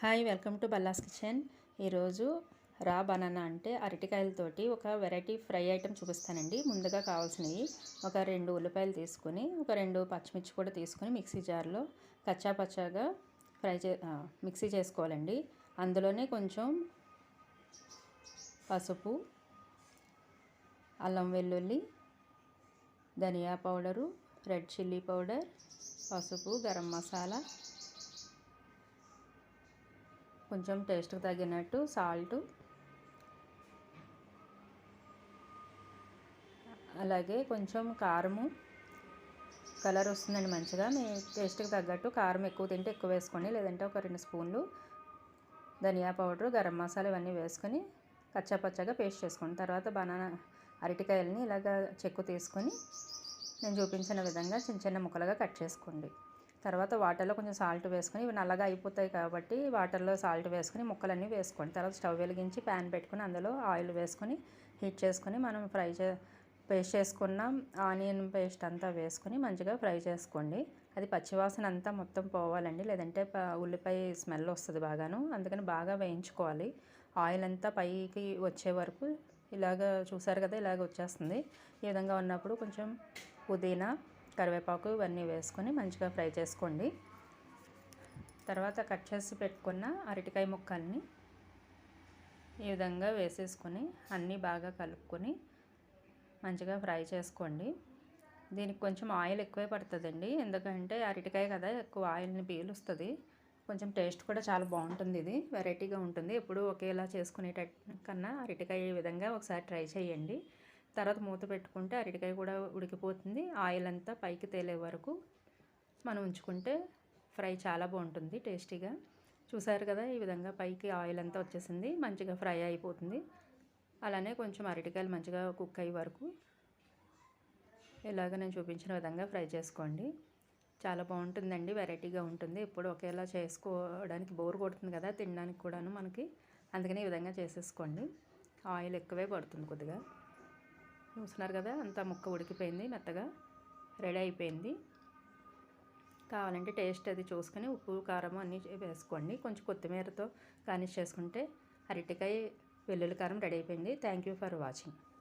Hi, welcome to Balla's kitchen. ఈరోజు raw banana అంటే అరటికాయలతోటి ఒక వెరైటీ ఫ్రై ఐటెం చూపిస్తానండి. ముందుగా కావాల్సినవి ఒక 2 ఉల్లిపాయలు తీసుకుని, ఒక 2 పచ్చిమిర్చి కూడా తీసుకుని మిక్సీ జార్లో కచ్చా పచ్చాగా మిక్సీ చేసుకోవాలండి. అందులోనే కొంచెం పసుపు, అల్లం వెల్లుల్లి, ధనియా పౌడరు, రెడ్ చిల్లీ పౌడర్, పసుపు, గరం మసాలా, కొంచెం టేస్ట్కి తగినట్టు సాల్టు, అలాగే కొంచెం కారము. కలర్ వస్తుందండి మంచిగా. మీ టేస్ట్కి తగ్గట్టు కారం ఎక్కువ తింటే ఎక్కువ వేసుకోండి, లేదంటే ఒక 2 స్పూన్లు ధనియా పౌడరు, గరం మసాలా ఇవన్నీ వేసుకొని కచ్చాపచ్చాగా పేస్ట్ చేసుకోండి. తర్వాత అరటికాయలని ఇలాగ చెక్కు తీసుకొని నేను చూపించిన విధంగా చిన్న చిన్న ముక్కలుగా కట్ చేసుకోండి. తర్వాత వాటర్లో కొంచెం సాల్ట్ వేసుకొని, ఇవి నల్లగా అయిపోతాయి కాబట్టి వాటర్లో సాల్ట్ వేసుకొని ముక్కలన్నీ వేసుకోండి. తర్వాత స్టవ్ వెలిగించి ప్యాన్ పెట్టుకుని అందులో ఆయిల్ వేసుకొని హీట్ చేసుకొని మనం పేస్ట్ చేసుకున్న ఆనియన్ పేస్ట్ అంతా వేసుకొని మంచిగా ఫ్రై చేసుకోండి. అది పచ్చివాసన అంతా మొత్తం పోవాలండి, లేదంటే ఉల్లిపాయ స్మెల్ వస్తుంది బాగాను. అందుకని బాగా వేయించుకోవాలి. ఆయిల్ అంతా పైకి వచ్చే వరకు ఇలాగ చూసారు కదా, ఇలాగ వచ్చేస్తుంది. ఈ విధంగా ఉన్నప్పుడు కొంచెం పుదీనా, కరివేపాకు ఇవన్నీ వేసుకొని మంచిగా ఫ్రై చేసుకోండి. తర్వాత కట్ చేసి పెట్టుకున్న అరటికాయ ముక్కల్ని ఈ విధంగా వేసేసుకొని అన్నీ బాగా కలుపుకొని మంచిగా ఫ్రై చేసుకోండి. దీనికి కొంచెం ఆయిల్ ఎక్కువే పడుతుందండి, ఎందుకంటే అరటికాయ కదా, ఎక్కువ ఆయిల్ని పీలుస్తుంది. కొంచెం టేస్ట్ కూడా చాలా బాగుంటుంది. ఇది వెరైటీగా ఉంటుంది. ఎప్పుడు ఒకేలా కన్నా అరటికాయ ఈ విధంగా ఒకసారి ట్రై చేయండి. తర్వాత మూత పెట్టుకుంటే అరటికాయ కూడా ఉడికిపోతుంది. ఆయిల్ అంతా పైకి తేలే వరకు మనం ఉంచుకుంటే ఫ్రై చాలా బాగుంటుంది, టేస్టీగా. చూసారు కదా, ఈ విధంగా పైకి ఆయిల్ అంతా వచ్చేసింది, మంచిగా ఫ్రై అయిపోతుంది. అలానే కొంచెం అరటికాయలు మంచిగా కుక్ అయ్యే వరకు ఇలాగ నేను చూపించిన విధంగా ఫ్రై చేసుకోండి. చాలా బాగుంటుందండి, వెరైటీగా ఉంటుంది. ఎప్పుడు ఒకేలా చేసుకోవడానికి బోర్ కొడుతుంది కదా, తినడానికి కూడాను మనకి. అందుకని ఈ విధంగా చేసేసుకోండి. ఆయిల్ ఎక్కువే పడుతుంది కొద్దిగా. చూస్తున్నారు కదా, అంతా ముక్క ఉడికిపోయింది, మెత్తగా రెడీ అయిపోయింది. కావాలంటే టేస్ట్ అది చూసుకొని ఉప్పు, కారం అన్నీ వేసుకోండి. కొంచెం కొత్తిమీరతో గార్నిష్ చేసుకుంటే అరటికాయ వెల్లుల్లి కారం రెడీ అయిపోయింది. Thank you for watching.